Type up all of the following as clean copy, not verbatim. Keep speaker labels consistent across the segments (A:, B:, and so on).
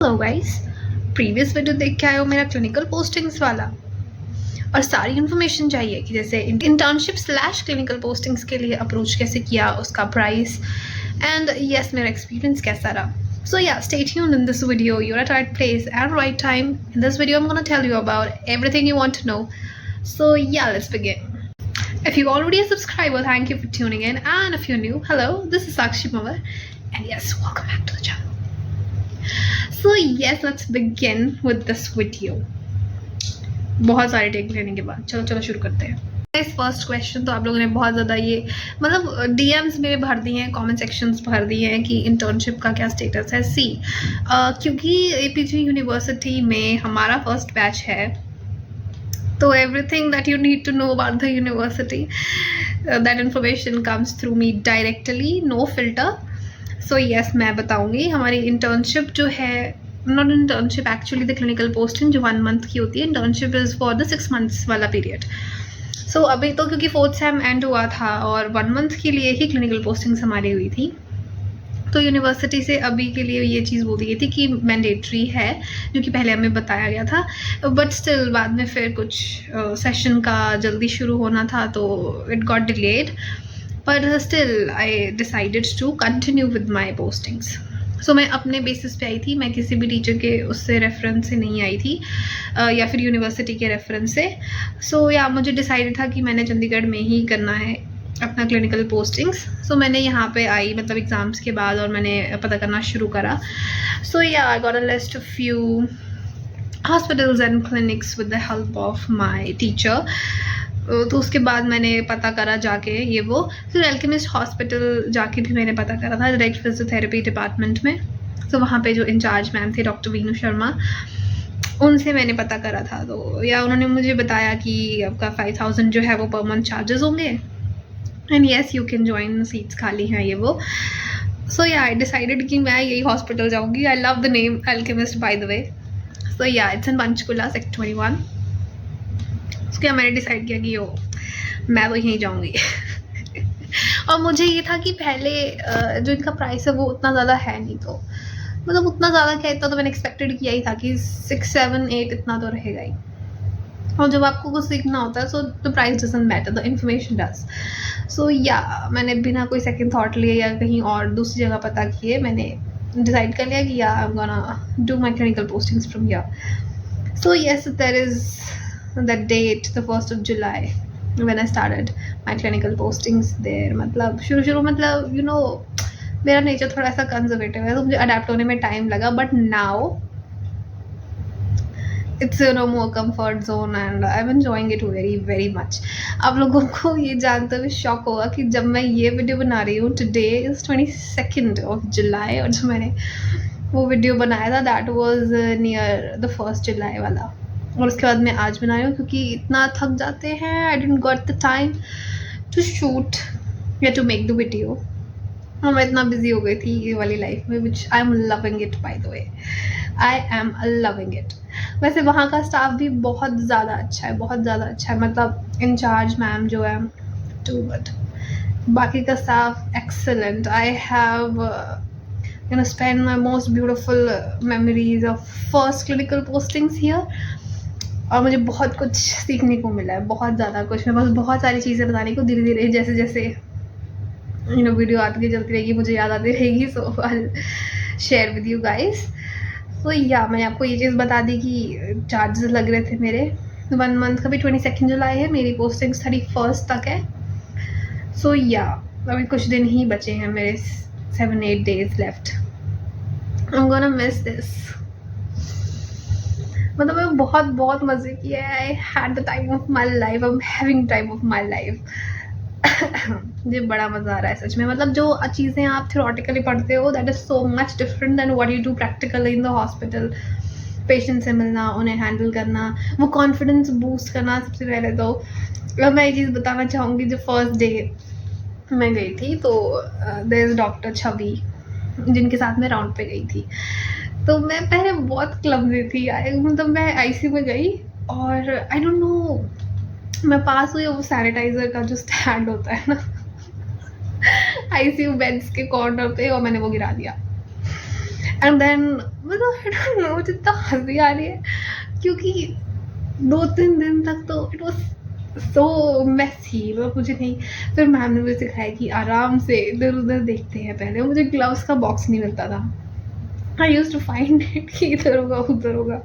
A: Hello guys, previous video देख के आए हो मेरा क्लिनिकल पोस्टिंग्स वाला और सारी इन्फॉर्मेशन चाहिए कि जैसे इंटर्नशिप स्लैश क्लिनिकल पोस्टिंग्स के लिए अप्रोच कैसे किया, उसका प्राइस एंड यस मेरा एक्सपीरियंस कैसा रहा. So yeah, stay tuned in this video. You're at right place and right time. In this video I'm gonna tell you about everything you want to know. So yeah, let's begin. If you're already a subscriber, thank you for tuning in, and if you're new, hello, this is Sakshi Mawar and yes, welcome back to the channel. So yes, let's begin with this video. बहुत सारे take लेने के बाद चलो शुरू करते हैं. इस फर्स्ट क्वेश्चन तो आप लोगों ने बहुत ज़्यादा ये मतलब डीएम्स मेरे भर दिए हैं, कमेंट सेक्शंस भर दिए हैं कि इंटर्नशिप का क्या स्टेटस है. क्योंकि एपीजी यूनिवर्सिटी में हमारा फर्स्ट बैच है, तो everything that you need to know about the university, that information comes through me directly, no filter. So yes, मैं बताऊंगी. हमारी इंटर्नशिप जो है, not internship actually the clinical posting जो 1 मंथ की होती है, internship is for the 6 months वाला पीरियड. सो अभी तो क्योंकि 4th सेम एंड हुआ था और 1 मंथ के लिए ही क्लिनिकल पोस्टिंग्स हमारी हुई थी, तो यूनिवर्सिटी से अभी के लिए ये चीज़ बोल दी गई थी कि मैंडेटरी है, जो कि पहले हमें बताया गया था. बट स्टिल बाद में फिर कुछ सेशन का जल्दी शुरू होना था तो it got delayed. But still I decided to continue with my postings. So मैं अपने बेसिस पे आई थी, मैं किसी भी टीचर के उससे रेफरेंस से नहीं आई थी या फिर यूनिवर्सिटी के रेफरेंस से. सो या मुझे डिसाइडेड था कि मैंने चंडीगढ़ में ही करना है अपना क्लिनिकल पोस्टिंग्स. सो मैंने यहाँ पे आई मतलब एग्ज़ाम्स के बाद और मैंने पता करना शुरू करा. सो या I got a list of few hospitals and clinics with the help of my teacher. तो उसके बाद मैंने पता करा जाके ये वो, फिर अल्केमिस्ट हॉस्पिटल जाके भी मैंने पता करा था डायरेक्ट फिजियोथेरेपी डिपार्टमेंट में. तो वहाँ पे जो इंचार्ज मैम थे डॉक्टर वीनू शर्मा, उनसे मैंने पता करा था. तो या उन्होंने मुझे बताया कि आपका 5000 जो है वो पर मंथ चार्जेस होंगे and yes you can join, seats खाली हैं ये वो. सो या आई डिसाइडेड कि मैं यही हॉस्पिटल जाऊँगी. I love the name Alchemist by the way. So yeah it's in Panchkula sector 21. उसके बाद मैंने डिसाइड किया कि मैं तो यहीं जाऊंगी. और मुझे ये था कि पहले जो इनका प्राइस है वो उतना ज़्यादा है नहीं, तो मतलब उतना ज़्यादा क्या, इतना तो मैंने एक्सपेक्टेड किया ही था कि 6, 7, 8 इतना तो रहेगा ही. और जब आपको कुछ सीखना होता है so the price doesn't matter, the information does. So yeah मैंने बिना कोई सेकंड थॉट लिए या कहीं और दूसरी जगह पता किए मैंने डिसाइड कर लिया कि या I am gonna do my clinical postings from here. So yes, there is that date, the 1st of July, when I started my clinical postings there. मतलब शुरू मतलब you know मेरा नेचर थोड़ा सा कंजर्वेटिव है, तो मुझे अडेप्ट होने में टाइम लगा. But now it's more comfort zone and I am enjoying it very very much. आप लोगों को ये जानते हुए शॉक होगा कि जब मैं ये वीडियो बना रही हूँ, today is 22nd of July, और जो मैंने वो वीडियो बनाया था that was near the 1st July वाला, और उसके बाद मैं आज बना रही हूँ क्योंकि इतना थक जाते हैं. I didn't got the time to shoot या टू मेक द वीडियो. और मैं इतना बिजी हो गई थी ये वाली लाइफ में, which I am loving it by the way. I am loving it. वैसे वहाँ का स्टाफ भी बहुत ज़्यादा अच्छा है, बहुत ज़्यादा अच्छा है. मतलब इंचार्ज मैम जो है टू गुड, बाकी का staff excellent. I have spend my most beautiful memories of first clinical postings here. और मुझे बहुत कुछ सीखने को मिला है, बहुत ज़्यादा कुछ. मेरे पास बहुत सारी चीज़ें बताने को, धीरे धीरे जैसे जैसे वीडियो आती चलती रहेगी मुझे याद आती रहेगी. So I share with you guys. So yeah मैंने आपको ये चीज़ बता दी कि चार्जेस लग रहे थे मेरे 1 मंथ का भी. 22nd जुलाई है, मेरी पोस्टिंग 31st तक है. सो या अभी कुछ दिन ही बचे हैं मेरे, 7-8 days left. I'm gonna miss this. मतलब मैं बहुत मज़े किए. I had the time of my life. I am having time of my life. मुझे बड़ा मज़ा आ रहा है सच में. मतलब जो चीज़ें आप थियोरेटिकली पढ़ते हो that is so much different than what you do practically in the hospital. Patient से मिलना, उन्हें हैंडल करना, वो कॉन्फिडेंस बूस्ट करना. सबसे पहले तो मैं ये चीज़ बताना चाहूँगी, जो फर्स्ट डे मैं गई थी तो देयर इज़ डॉक्टर छवि जिनके साथ मैं राउंड पे गई थी. तो मैं पहले बहुत क्लमज़ी थी. मतलब मैं आईसीयू में गई और आई डोंट नो, मैं पास हुई, वो सैनिटाइज़र का जो स्टैंड होता है ना आईसीयू बेड्स के कॉर्नर पे, और मैंने वो गिरा दिया. एंड देन मतलब आई डोंट नो, मुझे इतना हंसी आ रही है क्योंकि 2-3 दिन तक तो इट वाज सो मेसी, मतलब मुझे नहीं। फिर मैम ने मुझे सिखाया कि आराम से इधर उधर देखते हैं। पहले मुझे ग्लव्स का बॉक्स नहीं मिलता था, I used to find it कि इधर होगा उधर होगा।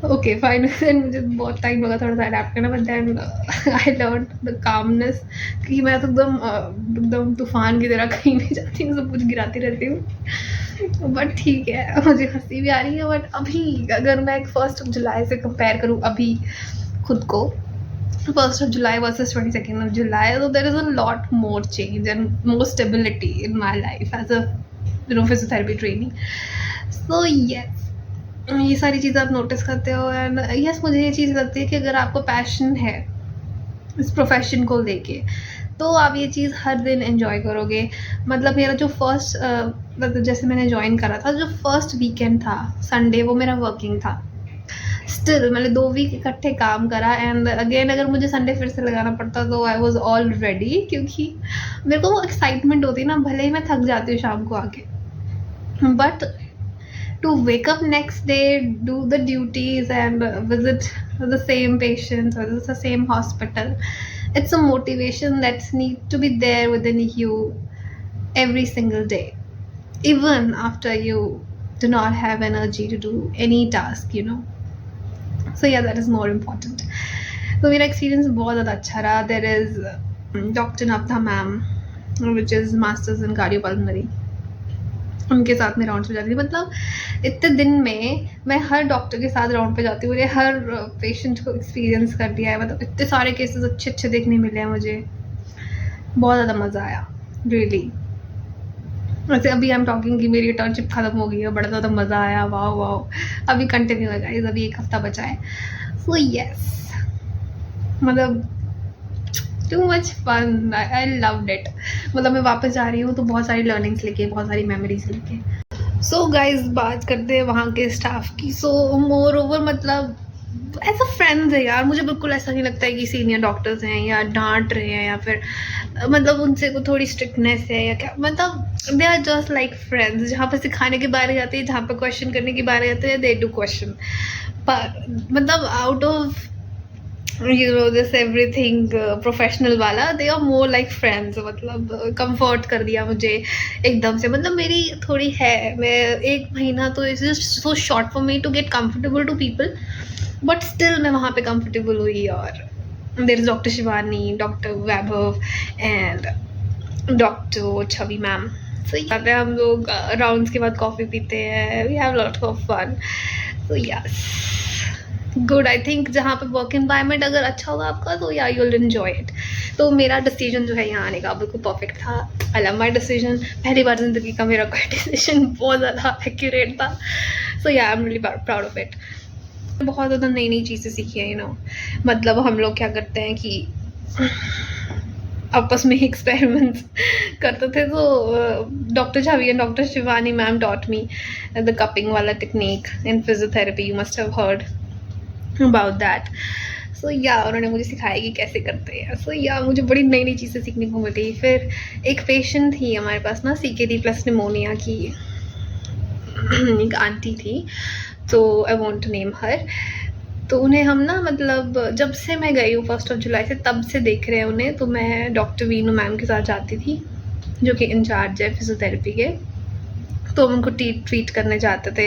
A: ओके फाइन, देन मुझे बहुत टाइम लगा थोड़ा सा अडेप्ट करना, but then I learn the calmness कि मैं तो एकदम तूफान की तरह कहीं भी जाती हूँ, सब कुछ गिराती रहती हूँ। बट ठीक है, मुझे हंसी भी आ रही है। बट अभी अगर मैं 1 जुलाई से कंपेयर करूँ अभी खुद को, 1 versus 22 so there is a lot more change and more stability in my life as a physiotherapy trainee. So yes, ये सारी चीज़ें आप नोटिस करते हो। एंड यस, मुझे ये चीज़ लगती है कि अगर आपको पैशन है इस प्रोफेशन को लेके तो आप ये चीज़ हर दिन एंजॉय करोगे। मतलब मेरा जो मतलब जैसे मैंने ज्वाइन करा था, जो फर्स्ट वीकेंड था संडे, वो मेरा वर्किंग था। स्टिल मैंने 2 वीक इकट्ठे काम करा एंड अगेन अगर मुझे संडे फिर से लगाना पड़ता तो आई वॉज ऑल रेडी, क्योंकि मेरे को वो एक्साइटमेंट होती है ना, भले ही मैं थक जाती हूँ शाम को आके, but to wake up next day, do the duties and visit the same patients or the same hospital, it's a motivation that needs to be there within you every single day, even after you do not have energy to do any task, you know. So yeah, that is more important. So मेरा experience बहुत ज़्यादा अच्छा रहा. There is Dr. Navtha ma'am, which is masters in cardiopulmonary. उनके साथ मैं round पे जाती थी। मतलब इतने दिन में मैं हर डॉक्टर के साथ राउंड पे जाती हूँ, मुझे हर पेशेंट को एक्सपीरियंस कर दिया है। मतलब इतने सारे केसेस अच्छे अच्छे देखने मिले हैं मुझे, बहुत ज़्यादा मज़ा आया रियली। वैसे अभी आई एम टॉकिंग कि मेरी इंटर्नशिप ख़त्म हो गई है, बड़ा ज़्यादा मज़ा आया, वाह। अभी कंटिन्यू है गाइस, अभी 1 हफ्ता बचा है। सो यस, मतलब too much fun, I loved it. मतलब मैं वापस जा रही हूँ तो बहुत सारी लर्निंग्स लेके, बहुत सारी मेमोरीज लेके। सो गाइज, बात करते हैं वहाँ के स्टाफ की। सो मोर ओवर मतलब ऐसा फ्रेंड्स है यार, मुझे बिल्कुल ऐसा नहीं लगता है कि सीनियर डॉक्टर्स हैं या डांट रहे हैं या फिर मतलब उनसे को थोड़ी स्ट्रिक्टनेस है या क्या। मतलब they are just like friends. जहाँ पे सिखाने की बारी आती है, जहाँ पे क्वेश्चन करने की बारी आती है, दे डू क्वेश्चन। पर मतलब out of this everything professional वाला, they are more like friends. मतलब कंफर्ट कर दिया मुझे एकदम से। मतलब मेरी थोड़ी है, मैं 1 महीना तो it's just so short for me to get comfortable to people, but still मैं वहाँ पे कंफर्टेबल हुई। और there is doctor Shivani, doctor Vaibhav and doctor Chhavi ma'am. So यहाँ पे हम लोग राउंड्स के बाद कॉफ़ी पीते हैं, we have lot of fun. So yes, good. I think जहाँ पे वर्क एनवायरनमेंट अगर अच्छा होगा आपका तो या यू विल एंजॉय इट। तो मेरा डिसीजन जो है यहाँ आने का बिल्कुल परफेक्ट था। I love my decision. पहली बार ज़िंदगी का मेरा कोई डिसीजन बहुत ज़्यादा एक्यूरेट था। सो या I am really proud of it. बहुत ज़्यादा नई नई चीज़ें सीखी हैं, यू नो। मतलब हम लोग क्या करते हैं कि आपस में एक्सपेरिमेंट्स करते थे। तो doctor Chhavi and doctor Shivani ma'am taught me the cupping वाला technique in physiotherapy, you must have heard about that. So yeah, उन्होंने मुझे सिखाया कि कैसे करते हैं। So yeah, मुझे बड़ी नई नई चीज़ें सीखने को मिली। फिर एक पेशेंट थी हमारे पास ना, CKD प्लस निमोनिया की एक आंटी थी, तो आई वॉन्ट टू नेम हर। तो उन्हें हम ना, मतलब जब से मैं गई हूँ 1 जुलाई से, तब से देख रहे हैं उन्हें। तो मैं डॉक्टर वीनू मैम के साथ जाती थी, जो कि इंचार्ज है फिजियोथेरेपी के। तो हम उनको ट्रीट करने जाते थे,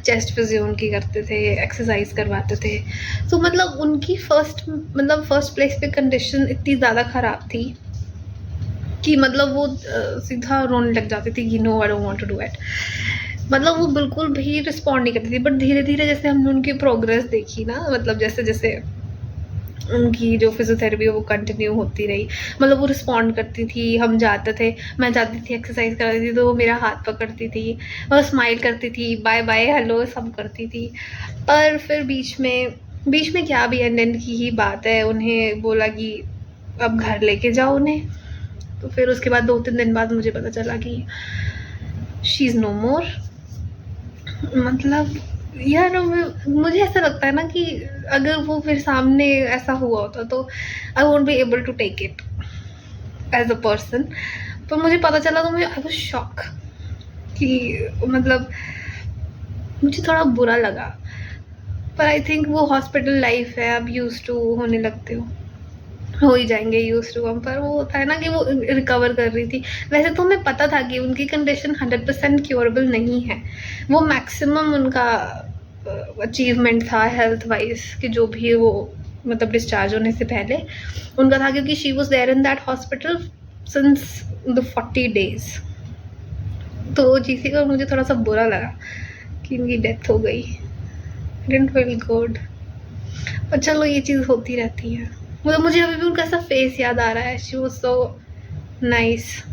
A: चेस्ट फिजियो उनकी करते थे, एक्सरसाइज करवाते थे। तो मतलब उनकी फर्स्ट प्लेस पे कंडीशन इतनी ज़्यादा ख़राब थी कि मतलब वो सीधा रोने लग जाती थी कि no, I don't want to do it. मतलब वो बिल्कुल भी रिस्पॉन्ड नहीं करती थी। बट धीरे धीरे जैसे हमने उनकी प्रोग्रेस देखी ना, मतलब जैसे जैसे उनकी जो फिजियोथेरेपी है वो कंटिन्यू होती रही, मतलब वो रिस्पॉन्ड करती थी। हम जाते थे, मैं जाती थी एक्सरसाइज करती थी तो वो मेरा हाथ पकड़ती थी और स्माइल करती थी, बाय बाय हेलो सब करती थी। पर फिर बीच में क्या भी एंड की ही बात है, उन्हें बोला कि अब घर लेके जाओ उन्हें। तो फिर उसके बाद 2-3 दिन बाद मुझे पता चला कि शी इज़ नो मोर। मतलब यार मुझे ऐसा लगता है ना कि अगर वो फिर सामने ऐसा हुआ होता तो I won't be able to take it as a person. पर मुझे पता चला तो मुझे आई वाज शॉक कि मतलब मुझे थोड़ा बुरा लगा, पर आई थिंक वो हॉस्पिटल लाइफ है, अब यूज टू होने लगते हो ही जाएंगे यूज टू हम। पर वो होता है ना कि वो रिकवर कर रही थी। वैसे तो हमें पता था कि उनकी कंडीशन 100% क्योरेबल नहीं है, वो मैक्सिमम उनका अचीवमेंट था हेल्थ वाइज कि जो भी वो मतलब डिस्चार्ज होने से पहले उनका था, क्योंकि she was there in that hospital since the 40 days। तो वो चीज़ थी और मुझे थोड़ा सा बुरा लगा कि इनकी डेथ हो गई। डिडंट फील गुड, पर चलो ये चीज़ होती रहती है। मतलब मुझे अभी भी उनका ऐसा फेस याद आ रहा है, शी वॉज सो नाइस।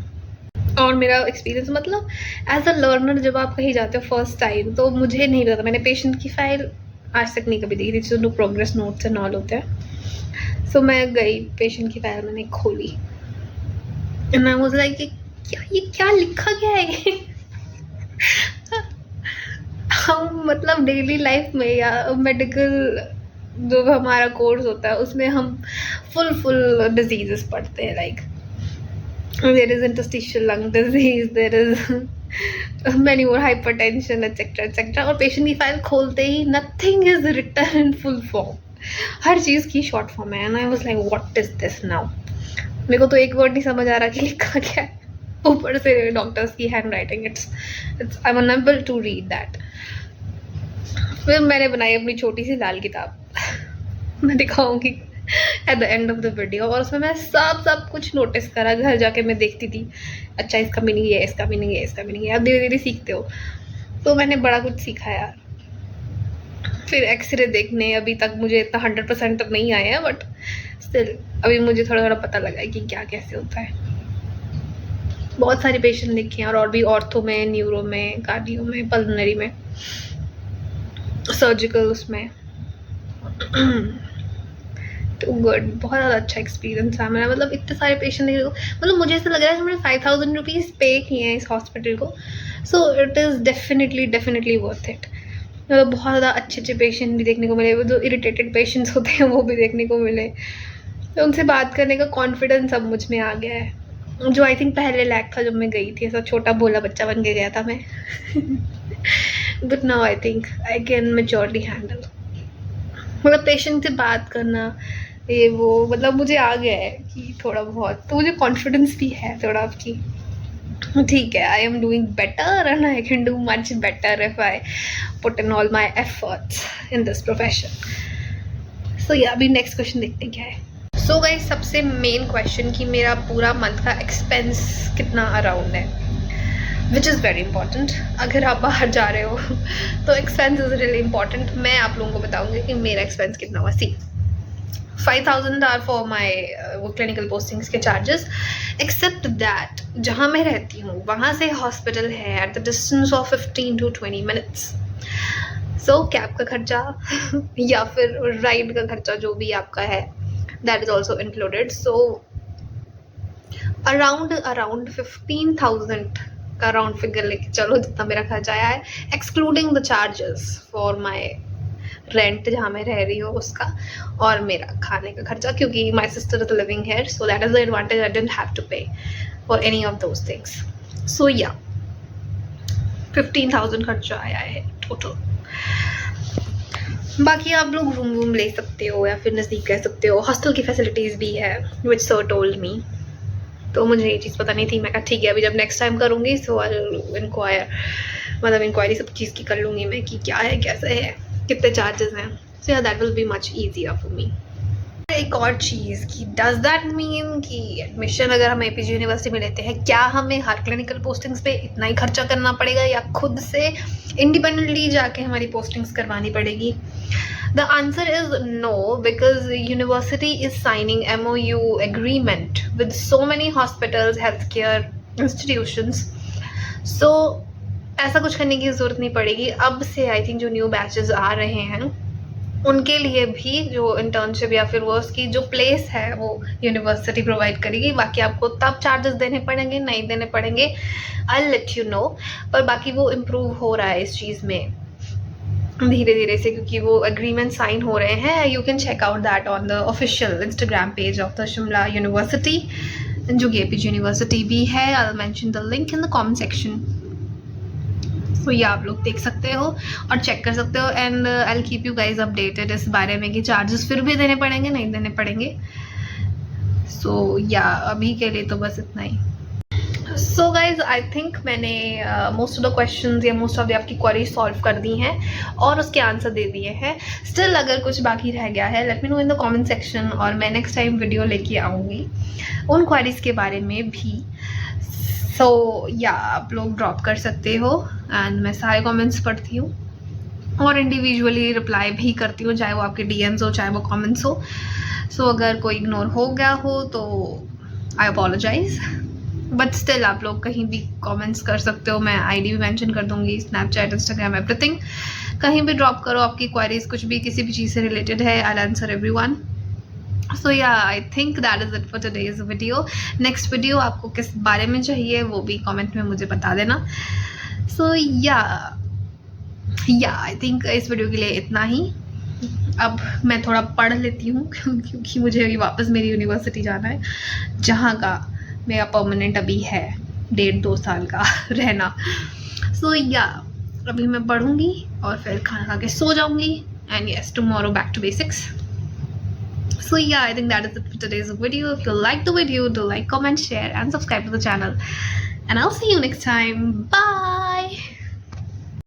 A: और मेरा एक्सपीरियंस मतलब एज अ लर्नर जब आप कहीं जाते हो फर्स्ट टाइम, तो मुझे नहीं पता, मैंने पेशेंट की फाइल आज तक नहीं कभी देखी थी, जो प्रोग्रेस नोट्स एंड ऑल होते हैं। सो मैं गई, पेशेंट की फाइल मैंने खोली एंड आई वाज लाइक ये क्या लिखा गया है हम मतलब डेली लाइफ में या मेडिकल जो हमारा कोर्स होता है उसमें हम फुल डिजीजेस पढ़ते हैं, like there is interstitial lung disease, there is many more hypertension etc. और पेशेंट की फाइल खोलते ही nothing is written in full form, हर चीज़ की शॉर्ट फॉर्म है। And I was like what is this now. मेरे को तो एक वर्ड नहीं समझ आ रहा कि लिखा क्या है, ऊपर से डॉक्टर्स की handwriting, it's I am unable to read that. फिर मैंने बनाई अपनी छोटी सी लाल किताब मैं दिखाऊंगी at the end of the video, और उसमें मैं सब कुछ नोटिस करा, घर जाके मैं देखती थी अच्छा इसका मीनिंग ये, इसका मीनिंग ये, इसका मीनिंग ये। आप धीरे धीरे सीखते हो, तो मैंने बड़ा कुछ सीखा यार। फिर एक्सरे देखने अभी तक मुझे इतना 100% नहीं आया है, बट स्टिल अभी मुझे थोड़ा थोड़ा पता लगा है कि क्या कैसे होता है। बहुत सारे पेशेंट देखे हैं, और भी ऑर्थो में, न्यूरो में, कार्डियो में, पल्मोनरी में, सर्जिकल उसमें टू गुड। बहुत ज़्यादा अच्छा एक्सपीरियंस था मेरा। मतलब इतने सारे पेशेंट देखे, मतलब मुझे ऐसा लग रहा है कि मैंने 5000 रुपीज़ पे किए हैं इस हॉस्पिटल को, so it is definitely worth it. मतलब बहुत ज़्यादा अच्छे पेशेंट भी देखने को मिले, वो जो इरिटेटेड पेशेंट्स होते हैं वो भी देखने को मिले, तो उनसे बात करने का कॉन्फिडेंस अब मुझ में आ गया है, जो आई थिंक पहले लैक था जब मैं गई थी, ऐसा छोटा भोला बच्चा बन के गया था मैं but now I think I can maturely handle. मतलब पेशेंट से बात करना ये वो, मतलब मुझे आ गया है कि थोड़ा बहुत, तो मुझे कॉन्फिडेंस भी है थोड़ा आपकी, ठीक है, I am doing better and I can do much better if I put in all my efforts in this profession. So yeah अभी नेक्स्ट क्वेश्चन देखते हैं क्या है। सो गाइस, सबसे मेन क्वेश्चन कि मेरा पूरा मंथ का एक्सपेंस कितना अराउंड है, विच इज़ वेरी इंपॉर्टेंट। अगर आप बाहर जा रहे हो तो एक्सपेंस इज़ रियली इंपॉर्टेंट। मैं आप लोगों को बताऊंगी कि मेरा एक्सपेंस कितना हुआ। सी 5000 आर फॉर माई वो क्लिनिकल पोस्टिंग्स के चार्जेस, एक्सेप्ट दैट जहाँ मैं रहती हूँ वहाँ से हॉस्पिटल है at the distance of 15 to 20 minutes। So cab का खर्चा या फिर राइड का खर्चा जो भी आपका है, that is also included. So around 15,000 का राउंड फिगर लेके चलो जितना मेरा खर्चा आया है, excluding the charges for my rent जहाँ मैं रह रही हूँ उसका, और मेरा खाने का खर्चा, क्योंकि my sister is living here, so that is the advantage, I don't have to pay for any of those things. So yeah 15,000 खर्चा आया है टोटल। बाकी आप लोग रूम ले सकते हो या फिर नज़दीक रह सकते हो, हॉस्टल की फैसिलिटीज़ भी है विच सर टोल्ड मी। तो मुझे ये चीज़ पता नहीं थी, मैं कहा ठीक है अभी जब नेक्स्ट टाइम करूँगी सो आई इंक्वायर, मतलब इंक्वायरी सब चीज़ की कर लूँगी मैं कि क्या है, कैसे है, कितने चार्जेस हैं। सो या that will be much easier for me. एक और चीज़ कि डज दैट मीन कि एडमिशन अगर हम एपीजी यूनिवर्सिटी में लेते हैं, क्या हमें हर क्लिनिकल पोस्टिंग्स पे इतना ही खर्चा करना पड़ेगा या खुद से इंडिपेंडेंटली जाके हमारी पोस्टिंग्स करवानी पड़ेगी? The answer is no, because university is signing MOU agreement with so many hospitals, healthcare institutions. So ऐसा कुछ करने की ज़रूरत नहीं पड़ेगी। अब से आई थिंक जो न्यू बैचेस आ रहे हैं उनके लिए भी जो इंटर्नशिप या फिर वो उसकी जो प्लेस है वो यूनिवर्सिटी प्रोवाइड करेगी। बाकी आपको तब चार्जेस देने पड़ेंगे, नहीं देने पड़ेंगे, आई लेट यू नो। पर बाकी वो इम्प्रूव हो रहा है इस चीज़ में धीरे धीरे से, क्योंकि वो एग्रीमेंट साइन हो रहे हैं। You can check out that on the official Instagram page of the Shimla university, जो कि एपीजी यूनिवर्सिटी भी है। I will mention the link in the comment section. तो ये आप लोग देख सकते हो और चेक कर सकते हो and I will keep you guys updated इस बारे में कि चार्जेस फिर भी देने पड़ेंगे नहीं देने पड़ेंगे. सो या अभी के लिए तो बस इतना ही. सो गाइज आई थिंक मैंने मोस्ट ऑफ द क्वेश्चन या मोस्ट ऑफ द आपकी क्वेरी सॉल्व कर दी हैं और उसके आंसर दे दिए हैं. स्टिल अगर कुछ बाकी रह गया है let me know in the comment section और मैं नेक्स्ट टाइम वीडियो लेके आऊँगी उन क्वेरीज के बारे में भी. सो या आप लोग ड्रॉप कर सकते हो एंड मैं सारे कमेंट्स पढ़ती हूँ और इंडिविजुअली रिप्लाई भी करती हूँ, चाहे वो आपके डीएम्स हो चाहे वो कमेंट्स हो. सो अगर कोई इग्नोर हो गया हो तो आई अपोलोजाइज, बट स्टिल आप लोग कहीं भी कमेंट्स कर सकते हो. मैं आईडी भी मेंशन कर दूंगी, स्नैपचैट, इंस्टाग्राम, एवरीथिंग. कहीं भी ड्रॉप करो आपकी क्वेरीज, कुछ भी किसी भी चीज़ से रिलेटेड है, आई विल आंसर एवरीवन. सो या I think that is it for today's video. Next video आपको किस बारे में चाहिए वो भी कमेंट में मुझे बता देना. सो या आई थिंक इस वीडियो के लिए इतना ही. अब मैं थोड़ा पढ़ लेती हूँ क्योंकि मुझे अभी वापस मेरी यूनिवर्सिटी जाना है जहाँ का मेरा परमानेंट अभी है 1.5-2 साल का रहना. सो या अभी मैं पढ़ूँगी और फिर खाना खा के सो जाऊँगी and yes tomorrow back to basics. So yeah, I think that is it for today's video. If you like the video, do like, comment, share and subscribe to the channel. And I'll see you next time. Bye!